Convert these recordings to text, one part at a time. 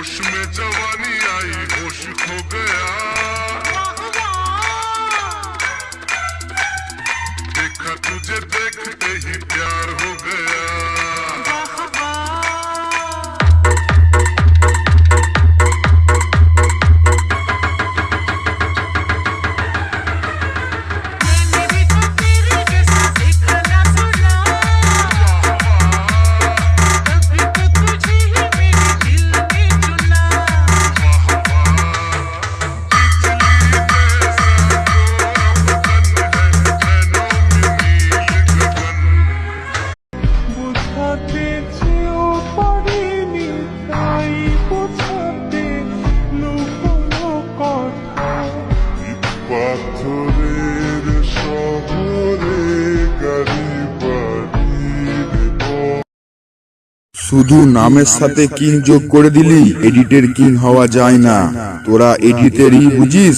जोश में जवानी आई होश खो गया देखा तुझे देखते ही प्यार हो गया শুধু নামের সাথে কিং যোগ করে দিলি এডিটের কিং হওয়া যায় না তোরা এডিটেরই বুঝিস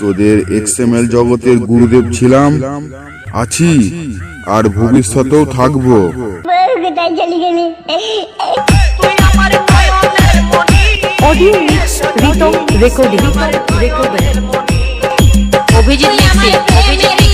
তোদের এক্সএমএল জগতের গুরুদেব ছিলাম আছি আর ভবিষ্যতেও থাকবো audio mix Ritam recording Abhijit